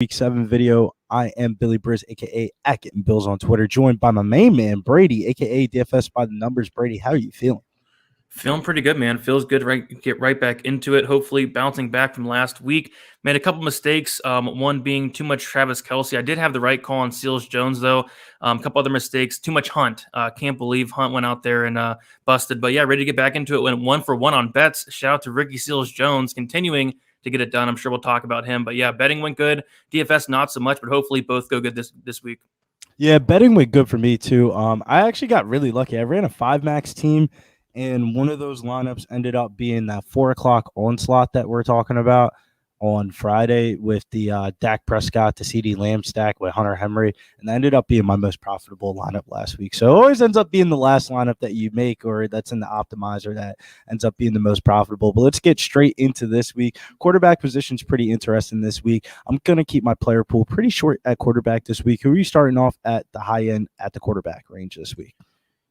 Week 7 video. I am Billy Briz, aka at Getting Bills on Twitter, joined by my main man, Brady, aka DFS by the numbers. Brady, how are you feeling? Feeling pretty good, man. Feels good. Right, get right back into it. Hopefully, bouncing back from last week. Made a couple mistakes. One being too much Travis Kelce. I did have the right call on Seals Jones though. A couple other mistakes. Too much Hunt. Can't believe Hunt went out there and busted. But yeah, ready to get back into it. Went 1-for-1 on bets. Shout out to Ricky Seals Jones continuing to get it done. I'm sure we'll talk about him. But yeah, betting went good. DFS not so much, but hopefully both go good this week. Yeah, betting went good for me too. I actually got really lucky. I ran a 5 max team, and one of those lineups ended up being that 4 o'clock onslaught that we're talking about on Friday with the Dak Prescott to CD Lamb stack with Hunter Henry, and that ended up being my most profitable lineup last week. So it always ends up being the last lineup that you make or that's in the optimizer that ends up being the most profitable. But let's get straight into this week. Quarterback position is pretty interesting this week. I'm going to keep my player pool pretty short at quarterback this week. Who are you starting off at the high end at the quarterback range this week?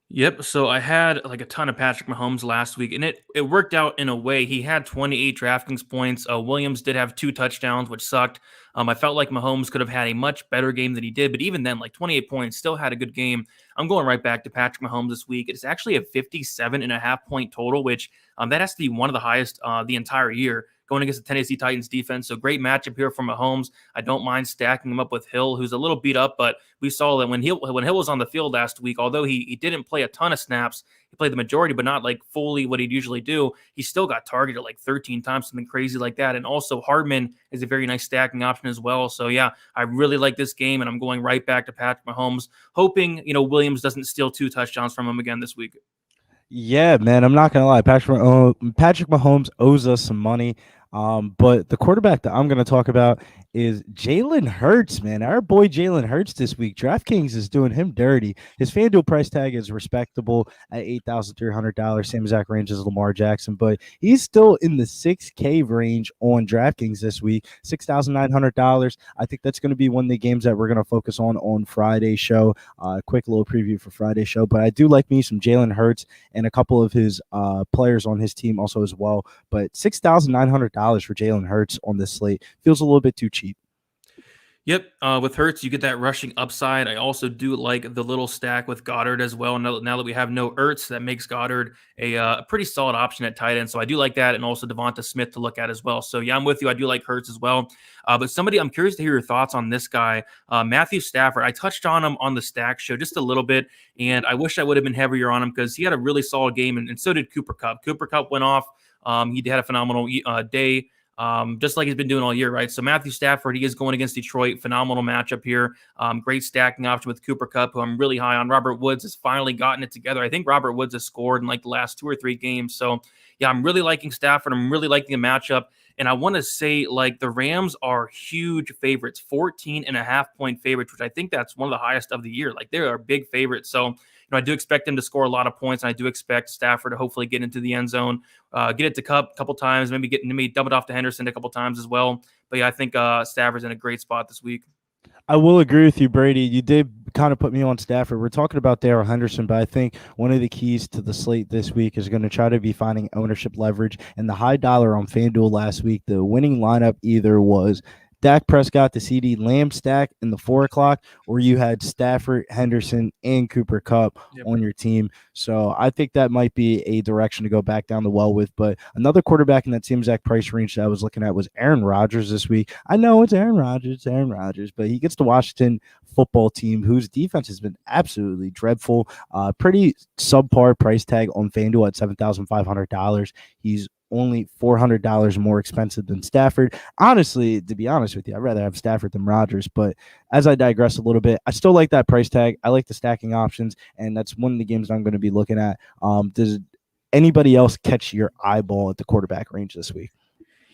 Yep. So I had like a ton of Patrick Mahomes last week, and it worked out in a way. He had 28 DraftKings points. Williams did have 2 touchdowns, which sucked. I felt like Mahomes could have had a much better game than he did, but even then, like 28 points, still had a good game. I'm going right back to Patrick Mahomes this week. It's actually a 57.5 point total, which that has to be one of the highest the entire year, going against the Tennessee Titans defense. So great matchup here for Mahomes. I don't mind stacking him up with Hill, who's a little beat up, but we saw that when Hill was on the field last week, although he didn't play a ton of snaps, he played the majority, but not like fully what he'd usually do. He still got targeted like 13 times, something crazy like that. And also Hardman is a very nice stacking option as well. So yeah, I really like this game, and I'm going right back to Patrick Mahomes, hoping Williams doesn't steal 2 touchdowns from him again this week. Yeah, man, I'm not gonna lie. Patrick Mahomes owes us some money. But the quarterback that I'm gonna talk about is Jalen Hurts, man. Our boy Jalen Hurts this week. DraftKings is doing him dirty. His FanDuel price tag is respectable at $8,300, same exact range as Lamar Jackson, but he's still in the 6K range on DraftKings this week, $6,900. I think that's going to be one of the games that we're going to focus on Friday's show. Quick little preview for Friday's show, but I do like me some Jalen Hurts and a couple of his players on his team also as well. But $6,900 for Jalen Hurts on this slate feels a little bit too cheap. Yep, with Hurts, you get that rushing upside. I also do like the little stack with Goddard as well. Now that we have no Ertz, that makes Goddard a pretty solid option at tight end. So I do like that, and also Devonta Smith to look at as well. So yeah, I'm with you. I do like Hurts as well. But I'm curious to hear your thoughts on this guy, Matthew Stafford. I touched on him on the Stack Show just a little bit, and I wish I would have been heavier on him because he had a really solid game, and so did Cooper Kupp. Cooper Kupp went off. He had a phenomenal day. Just like he's been doing all year, right? So Matthew Stafford, he is going against Detroit. Phenomenal matchup here. Great stacking option with Cooper Kupp, who I'm really high on. Robert Woods has finally gotten it together. I think Robert Woods has scored in like the last 2 or 3 games. So yeah, I'm really liking Stafford. I'm really liking the matchup. And I want to say, like, the Rams are huge favorites, 14.5 point favorites, which I think that's one of the highest of the year. Like, they are big favorites. So, I do expect them to score a lot of points, and I do expect Stafford to hopefully get into the end zone, get it to Kupp a couple times, maybe dump it off to Henderson a couple times as well. But yeah, I think Stafford's in a great spot this week. I will agree with you, Brady. You did kind of put me on Stafford. We're talking about Darrell Henderson, but I think one of the keys to the slate this week is going to try to be finding ownership leverage. And the high dollar on FanDuel last week, the winning lineup either was Dak Prescott, the CD Lamb stack in the 4 o'clock, or you had Stafford, Henderson, and Cooper Kupp on your team. So I think that might be a direction to go back down the well with. But another quarterback in that same exact price range that I was looking at was Aaron Rodgers this week. I know it's Aaron Rodgers, but he gets the Washington football team whose defense has been absolutely dreadful. Pretty subpar price tag on FanDuel at $7,500. He's only $400 more expensive than Stafford. Honestly, to be honest with you, I'd rather have Stafford than Rodgers. But as I digress a little bit, I still like that price tag. I like the stacking options, and that's one of the games I'm going to be looking at. Does anybody else catch your eyeball at the quarterback range this week?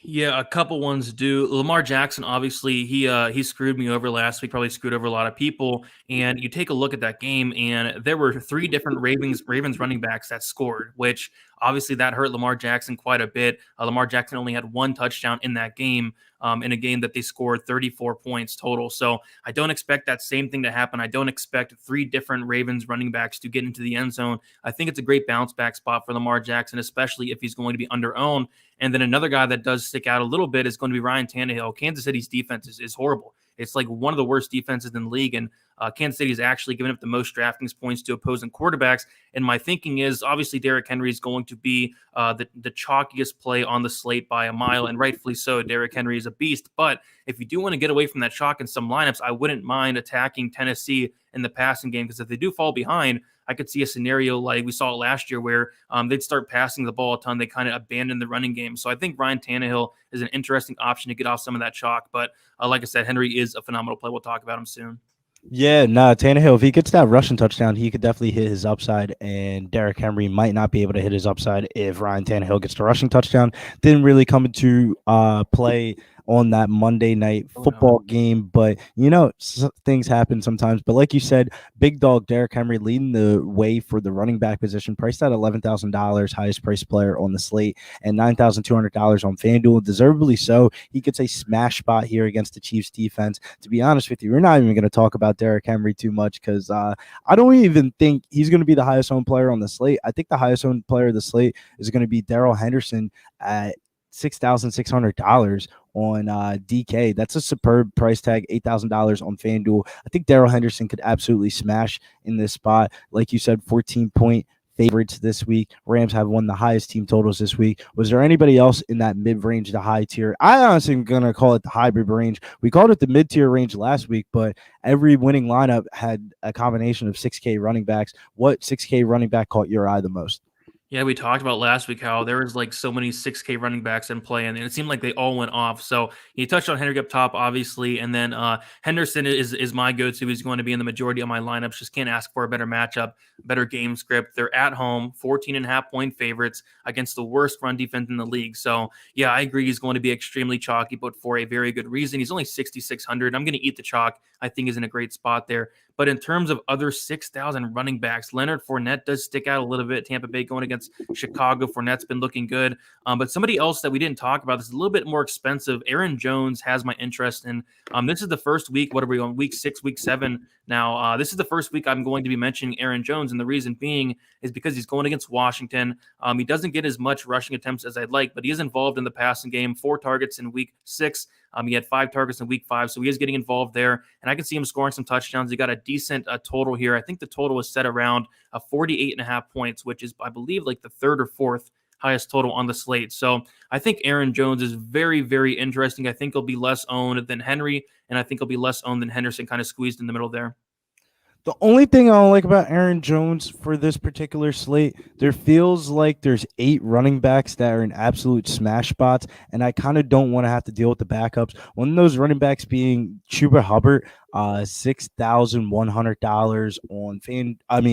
Yeah, a couple ones do. Lamar Jackson, obviously, he screwed me over last week, probably screwed over a lot of people. And you take a look at that game, and there were 3 different Ravens running backs that scored, which obviously that hurt Lamar Jackson quite a bit. Lamar Jackson only had 1 touchdown in that game, in a game that they scored 34 points total. So I don't expect that same thing to happen. I don't expect 3 different Ravens running backs to get into the end zone. I think it's a great bounce back spot for Lamar Jackson, especially if he's going to be under owned. And then another guy that does stick out a little bit is going to be Ryan Tannehill. Kansas City's defense is horrible. It's like one of the worst defenses in the league. And Kansas City is actually giving up the most DraftKings points to opposing quarterbacks. And my thinking is obviously Derrick Henry is going to be the chalkiest play on the slate by a mile, and rightfully so. Derrick Henry is a beast. But if you do want to get away from that chalk in some lineups, I wouldn't mind attacking Tennessee in the passing game, because if they do fall behind, I could see a scenario like we saw last year where they'd start passing the ball a ton. They kind of abandon the running game. So I think Ryan Tannehill is an interesting option to get off some of that chalk. But like I said, Henry is a phenomenal play. We'll talk about him soon. Yeah, nah, Tannehill, if he gets that rushing touchdown, he could definitely hit his upside, and Derrick Henry might not be able to hit his upside if Ryan Tannehill gets the rushing touchdown. Didn't really come into play on that Monday night football game, but things happen sometimes. But like you said, big dog Derrick Henry leading the way for the running back position, priced at $11,000, highest priced player on the slate, and $9,200 on FanDuel, deservedly so. He gets a smash spot here against the Chiefs defense. To be honest with you, we're not even going to talk about Derrick Henry too much, because I don't even think he's going to be the highest owned player on the slate. I think the highest owned player of the slate is going to be Darrell Henderson at $6,600 on DK. That's a superb price tag, $8,000 on FanDuel. I think Darrell Henderson could absolutely smash in this spot. Like you said, 14-point favorites this week. Rams have won the highest team totals this week. Was there anybody else in that mid-range to high tier? I honestly am going to call it the hybrid range. We called it the mid-tier range last week, but every winning lineup had a combination of 6K running backs. What 6K running back caught your eye the most? Yeah, we talked about last week how there was like so many 6K running backs in play, and it seemed like they all went off. So you touched on Henry up top, obviously, and then Henderson is my go-to. He's going to be in the majority of my lineups. Just can't ask for a better matchup, better game script. They're at home, 14.5-point favorites against the worst run defense in the league. So yeah, I agree he's going to be extremely chalky, but for a very good reason. He's only 6,600. I'm going to eat the chalk. I think he's in a great spot there. But in terms of other 6,000 running backs, Leonard Fournette does stick out a little bit. Tampa Bay going against Chicago. Fournette's been looking good. But somebody else that we didn't talk about is a little bit more expensive. Aaron Jones has my interest in. This is the first week. What are we on? Week 6, week 7 now. This is the first week I'm going to be mentioning Aaron Jones. And the reason being is because he's going against Washington. He doesn't get as much rushing attempts as I'd like, but he is involved in the passing game. 4 targets in week 6. He had 5 targets in week 5, so he is getting involved there, and I can see him scoring some touchdowns. He got a decent total here. I think the total was set around 48.5 points, which is, I believe, like the 3rd or 4th highest total on the slate. So I think Aaron Jones is very, very interesting. I think he'll be less owned than Henry, and I think he'll be less owned than Henderson, kind of squeezed in the middle there. The only thing I don't like about Aaron Jones for this particular slate, there feels like there's 8 running backs that are in absolute smash spots, and I kind of don't want to have to deal with the backups. One of those running backs being Chuba Hubbard, $6,100 on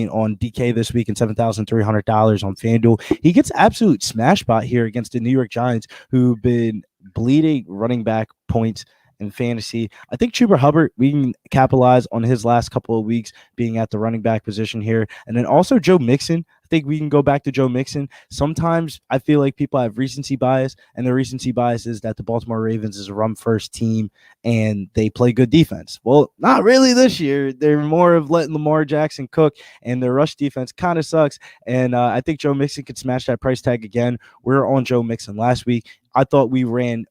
on DK this week, and $7,300 on FanDuel. He gets absolute smash spot here against the New York Giants, who've been bleeding running back points in fantasy. I think Chuba Hubbard, we can capitalize on his last couple of weeks being at the running back position here. And then also Joe Mixon. I think we can go back to Joe Mixon. Sometimes I feel like people have recency bias, and the recency bias is that the Baltimore Ravens is a run-first team and they play good defense. Well, not really this year. They're more of letting Lamar Jackson cook, and their rush defense kind of sucks. And I think Joe Mixon could smash that price tag again. We were on Joe Mixon last week. I thought we ran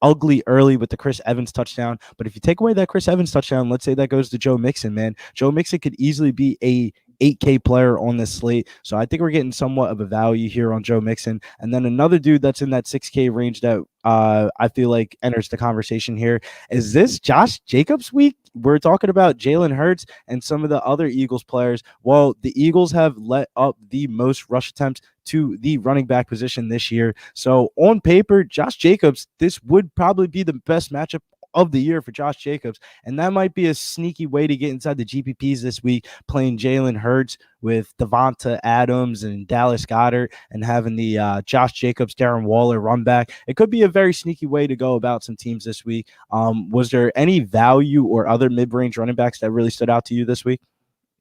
ugly early with the Chris Evans touchdown. But if you take away that Chris Evans touchdown, let's say that goes to Joe Mixon, man. Joe Mixon could easily be a 8K player on this slate. So I think we're getting somewhat of a value here on Joe Mixon. And then another dude that's in that 6K range that I feel like enters the conversation here. Is this Josh Jacobs week? We're talking about Jalen Hurts and some of the other Eagles players. Well, the Eagles have let up the most rush attempts to the running back position this year. So on paper, Josh Jacobs, this would probably be the best matchup of the year for Josh Jacobs. And that might be a sneaky way to get inside the GPPs this week, playing Jalen Hurts with Devonta Adams and Dallas Goedert and having the Josh Jacobs, Darren Waller run back. It could be a very sneaky way to go about some teams this week. Was there any value or other mid-range running backs that really stood out to you this week?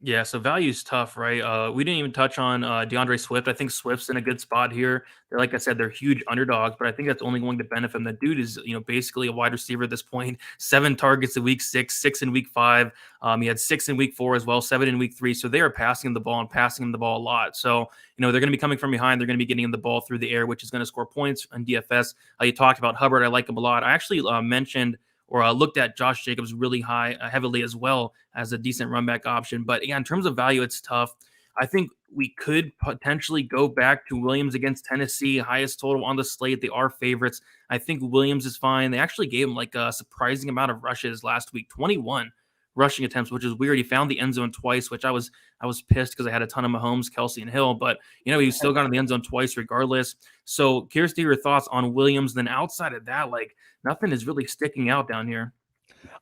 Yeah, so value is tough, right? We didn't even touch on DeAndre Swift. I think Swift's in a good spot here. Like I said, they're huge underdogs, but I think that's only going to benefit him. The dude is, basically a wide receiver at this point. 7 targets in week 6, 6 in week 5. He had 6 in week 4 as well, 7 in week 3. So they are passing him the ball and passing him the ball a lot. So, they're going to be coming from behind. They're going to be getting him the ball through the air, which is going to score points on DFS. You talked about Hubbard. I like him a lot. I actually mentioned or looked at Josh Jacobs really heavily as well as a decent run back option. But yeah, in terms of value, it's tough. I think we could potentially go back to Williams against Tennessee, highest total on the slate. They are favorites. I think Williams is fine. They actually gave him like a surprising amount of rushes last week, 21 rushing attempts, which is weird. He found the end zone twice, which I was pissed because I had a ton of Mahomes, Kelsey, and Hill, but he still got in the end zone twice regardless. So curious to hear your thoughts on Williams. Then outside of that, like nothing is really sticking out down here.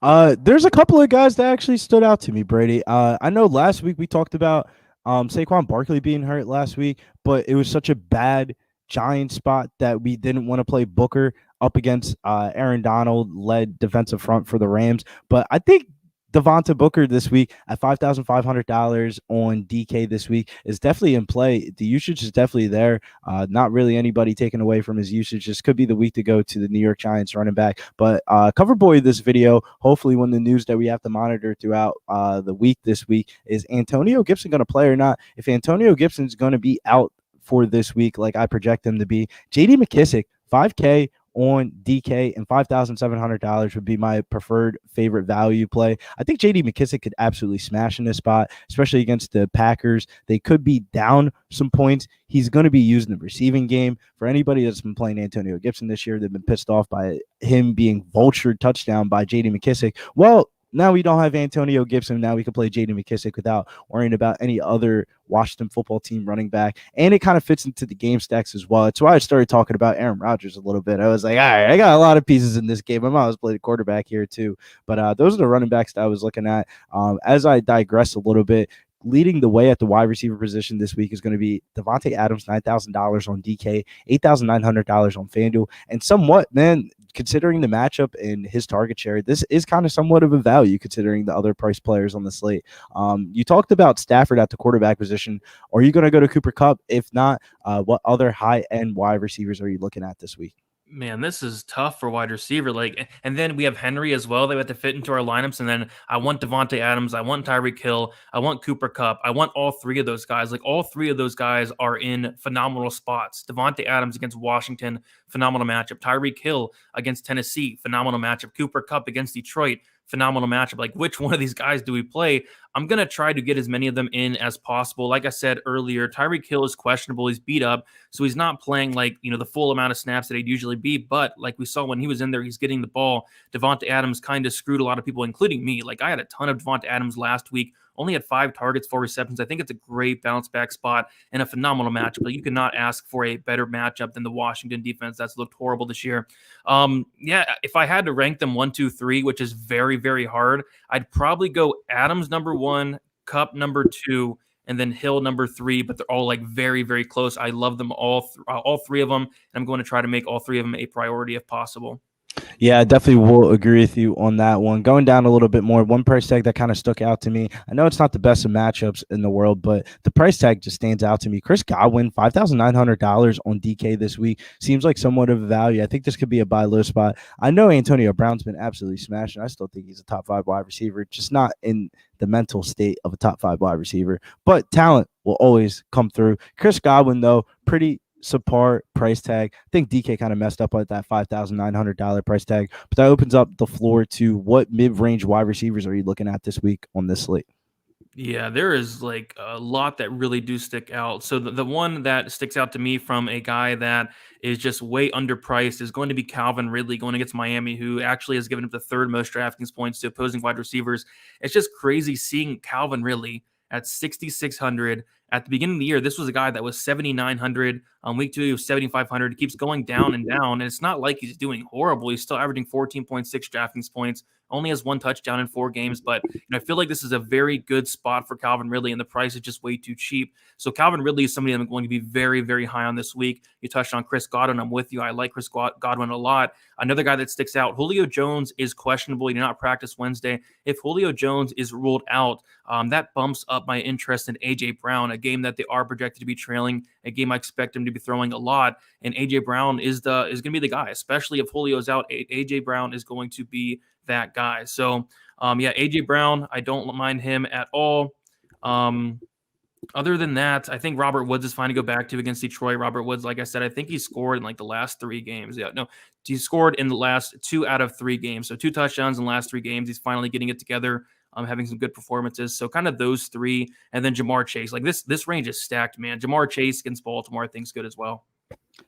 There's a couple of guys that actually stood out to me, Brady. I know last week we talked about Saquon Barkley being hurt last week, but it was such a bad Giant spot that we didn't want to play Booker up against Aaron Donald led defensive front for the Rams. But I think Devonta Booker this week at $5,500 on DK this week is definitely in play. The usage is definitely there. Not really anybody taking away from his usage. This could be the week to go to the New York Giants running back. But cover boy of this video, hopefully when the news that we have to monitor throughout the week this week is Antonio Gibson going to play or not? If Antonio Gibson is going to be out for this week, like I project him to be, JD McKissic, 5K on DK and $5,700 would be my preferred favorite value play. I think JD McKissic could absolutely smash in this spot, especially against the Packers. They could be down some points. He's going to be used in the receiving game. For anybody that's been playing Antonio Gibson this year, they've been pissed off by him being vultured touchdown by JD McKissic. Well, now we don't have Antonio Gibson. Now we can play J.D. McKissic without worrying about any other Washington football team running back. And it kind of fits into the game stacks as well. It's why I started talking about Aaron Rodgers a little bit. I was like, all right, I got a lot of pieces in this game. I might as well play the quarterback here too. But those are the running backs that I was looking at. As I digress a little bit, leading the way at the wide receiver position this week is going to be Devontae Adams, $9,000 on DK, $8,900 on FanDuel. And somewhat, man, considering the matchup and his target share, this is kind of somewhat of a value considering the other price players on the slate. You talked about Stafford at the quarterback position. Are you going to go to Cooper Kupp? If not, what other high-end wide receivers are you looking at this week? Man, this is tough for wide receiver. And then we have Henry as well. They have to fit into our lineups. And then I want Devontae Adams. I want Tyreek Hill. I want Cooper Kupp. I want all three of those guys. Like all three of those guys are in phenomenal spots. Devontae Adams against Washington, phenomenal matchup. Tyreek Hill against Tennessee, phenomenal matchup. Cooper Kupp against Detroit, phenomenal matchup. Like which one of these guys do we play? I'm going to try to get as many of them in as possible. Like I said earlier, Tyreek Hill is questionable. He's beat up. So he's not playing the full amount of snaps that he'd usually be. But like we saw when he was in there, he's getting the ball. Devonta Adams kind of screwed a lot of people, including me. Like I had a ton of Devonta Adams last week. Only had 5 targets, 4 receptions. I think it's a great bounce back spot and a phenomenal matchup. But you cannot ask for a better matchup than the Washington defense that's looked horrible this year. If I had to rank them 1, 2, 3, which is very, very hard, I'd probably go Adams number 1, Kupp number 2, and then Hill number 3. But they're all like very, very close. I love them all three of them, and I'm going to try to make all three of them a priority if possible. Yeah, I definitely will agree with you on that one. Going down a little bit more, one price tag that kind of stuck out to me. I know it's not the best of matchups in the world, but the price tag just stands out to me. Chris Godwin, $5,900 on DK this week. Seems like somewhat of a value. I think this could be a buy low spot. I know Antonio Brown's been absolutely smashing. I still think he's a top 5 wide receiver, just not in the mental state of a top 5 wide receiver. But talent will always come through. Chris Godwin, though, pretty subpar price tag. I think DK kind of messed up with that $5,900 price tag, but that opens up the floor to what mid-range wide receivers are you looking at this week on this slate? Yeah, there is like a lot that really do stick out. So the one that sticks out to me from a guy that is just way underpriced is going to be Calvin Ridley going against Miami, who actually has given up the 3rd most DraftKings points to opposing wide receivers. It's just crazy seeing Calvin Ridley at 6,600. At the beginning of the year, this was a guy that was 7,900. On week 2, he was 7,500. He keeps going down and down, and it's not like he's doing horrible. He's still averaging 14.6 DraftKings points, only has 1 touchdown in 4 games. But I feel like this is a very good spot for Calvin Ridley, and the price is just way too cheap. So Calvin Ridley is somebody I'm going to be very, very high on this week. You touched on Chris Godwin. I'm with you. I like Chris Godwin a lot. Another guy that sticks out, Julio Jones is questionable. He did not practice Wednesday. If Julio Jones is ruled out, that bumps up my interest in A.J. Brown, a game that they are projected to be trailing, a game I expect him to be throwing a lot. And A.J. Brown is going to be the guy, especially if Julio's out. A.J. Brown is going to be that guy. So, A.J. Brown, I don't mind him at all. Other than that, I think Robert Woods is fine to go back to against Detroit. Robert Woods, like I said, I think he scored in like the last 3 games. Yeah, no, he scored in the last 2 out of 3 games. So 2 touchdowns in the last 3 games. He's finally getting it together, having some good performances. So kind of those three, and then Jamar Chase. Like this range is stacked, man. Jamar Chase against Baltimore, I think is good as well.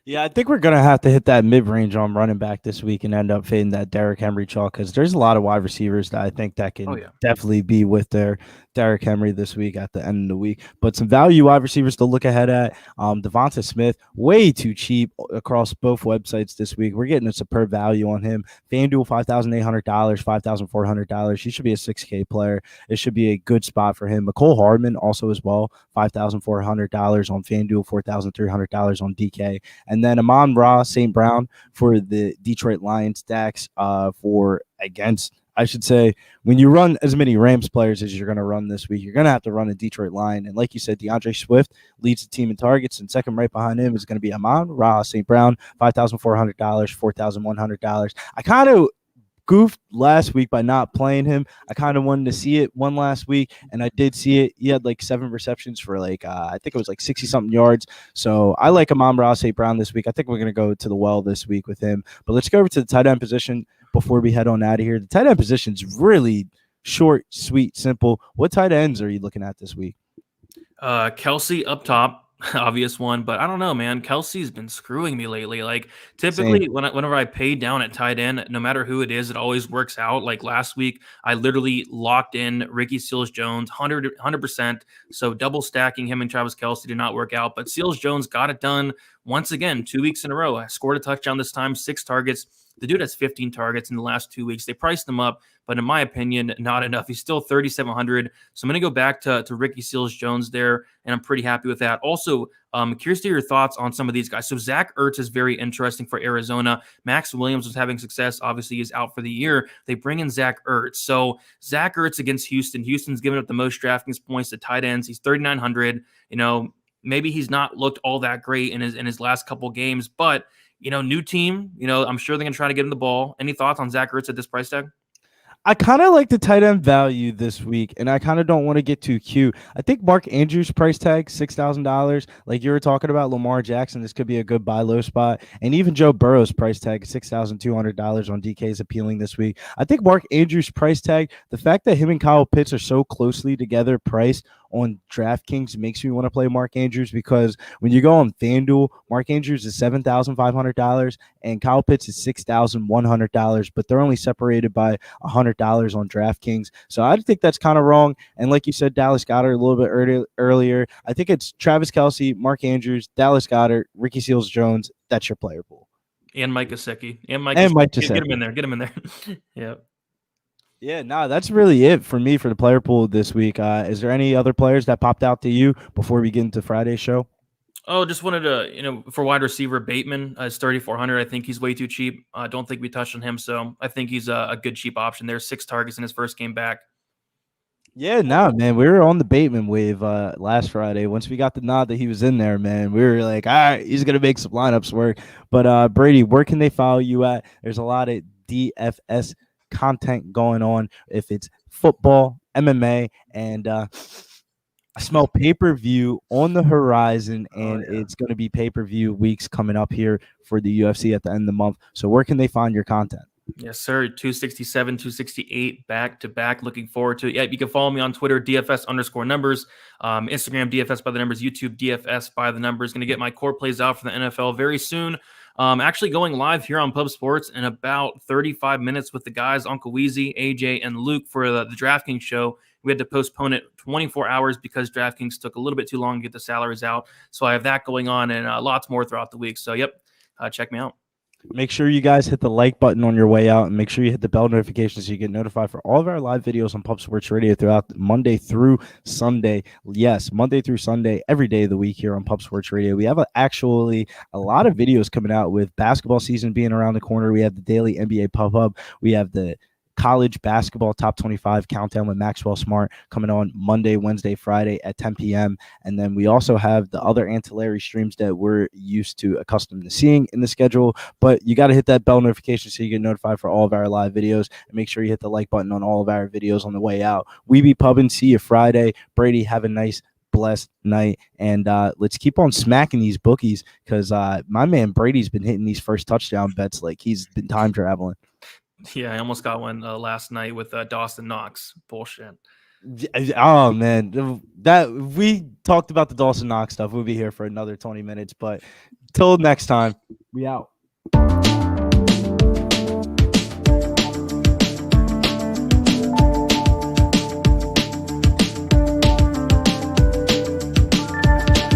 Yeah, I think we're gonna have to hit that mid range on running back this week and end up fading that Derrick Henry chalk because there's a lot of wide receivers that I think that Oh can yeah. definitely be with their Derrick Henry this week at the end of the week. But some value wide receivers to look ahead at. Devonta Smith, way too cheap across both websites this week. We're getting a superb value on him. FanDuel $5,800, $5,400. He should be a 6K player. It should be a good spot for him. McCole Hardman also as well, $5,400 on FanDuel, $4,300 on DK. And then Amon-Ra St. Brown for the Detroit Lions stacks for against, I should say, when you run as many Rams players as you're going to run this week, you're going to have to run a Detroit line. And like you said, DeAndre Swift leads the team in targets, and second right behind him is going to be Amon-Ra St. Brown, $5,400, $4,100. I kind of goofed last week by not playing him. I kind of wanted to see it one last week, and I did see it. He had like 7 receptions for like I think it was like 60-something yards. So I like Amon-Ra St. Brown this week. I think we're going to go to the well this week with him. But let's go over to the tight end position before we head on out of here. The tight end position is really short, sweet, simple. What tight ends are you looking at this week? Kelsey up top, obvious one, but I don't know, man. Kelsey's been screwing me lately. Like Same. typically, whenever I pay down at tight end, no matter who it is, it always works out. Like last week, I literally locked in Ricky Seals-Jones 100%. So double stacking him and Travis Kelsey did not work out, but Seals-Jones got it done once again, 2 weeks in a row. I scored a touchdown this time, 6 targets. The dude has 15 targets in the last 2 weeks. They priced him up, but in my opinion, not enough. He's still 3,700. So I'm going to go back to Ricky Seals-Jones there, and I'm pretty happy with that. Also, curious to hear your thoughts on some of these guys. So Zach Ertz is very interesting for Arizona. Max Williams was having success. Obviously, he's out for the year. They bring in Zach Ertz. So Zach Ertz against Houston. Houston's given up the most DraftKings points to tight ends. He's 3,900. Maybe he's not looked all that great in his last couple games, but new team. I'm sure they're going to try to get him the ball. Any thoughts on Zach Ertz at this price tag? I kind of like the tight end value this week, and I kind of don't want to get too cute. I think Mark Andrews' price tag, $6,000. Like you were talking about Lamar Jackson, this could be a good buy low spot. And even Joe Burrow's price tag, $6,200 on DK is appealing this week. I think Mark Andrews' price tag, the fact that him and Kyle Pitts are so closely together priced on DraftKings makes me want to play Mark Andrews because when you go on FanDuel, Mark Andrews is $7,500 and Kyle Pitts is $6,100, but they're only separated by $100 on DraftKings. So I think that's kind of wrong. And like you said, Dallas Goedert a little bit earlier. I think it's Travis Kelsey, Mark Andrews, Dallas Goedert, Ricky Seals-Jones. That's your player pool. And Mike Gesicki. Mike Gesicki. Get him in there. Get him in there. Yeah. Yeah, no, that's really it for me for the player pool this week. Is there any other players that popped out to you before we get into Friday's show? Oh, just wanted to, for wide receiver, Bateman is 3,400. I think he's way too cheap. I don't think we touched on him, so I think he's a good cheap option. There's 6 targets in his first game back. Yeah, no, man, we were on the Bateman wave last Friday. Once we got the nod that he was in there, man, we were like, all right, he's gonna make some lineups work. But Brady, where can they follow you at? There's a lot of DFS content going on. If it's football, MMA, and I smell pay-per-view on the horizon, and it's going to be pay-per-view weeks coming up here for the UFC at the end of the month. So where can they find your content? Yes, sir. 267, 268 back to back. Looking forward to it. Yeah, you can follow me on Twitter, DFS_numbers, Instagram, DFS by the numbers, YouTube, DFS by the numbers. Going to get my core plays out for the NFL very soon. Actually going live here on Pub Sports in about 35 minutes with the guys, Uncle Weezy, AJ, and Luke for the DraftKings show. We had to postpone it 24 hours because DraftKings took a little bit too long to get the salaries out. So I have that going on and lots more throughout the week. So, yep, check me out. Make sure you guys hit the like button on your way out and make sure you hit the bell notification so you get notified for all of our live videos on Pub Sports Radio throughout Monday through Sunday. Yes, Monday through Sunday, every day of the week here on Pub Sports Radio. We have actually a lot of videos coming out with basketball season being around the corner. We have the daily NBA Pub. We have the college basketball top 25 countdown with Maxwell Smart coming on Monday, Wednesday, Friday at 10 p.m. And then we also have the other ancillary streams that we're accustomed to seeing in the schedule. But you got to hit that bell notification so you get notified for all of our live videos, and make sure you hit the like button on all of our videos on the way out. We be pubbing. See you Friday. Brady, have a nice blessed night. And let's keep on smacking these bookies because my man Brady's been hitting these first touchdown bets like he's been time traveling. Yeah, I almost got one last night with Dawson Knox. Bullshit. Oh man, that we talked about the Dawson Knox stuff. We'll be here for another 20 minutes, but till next time, we out.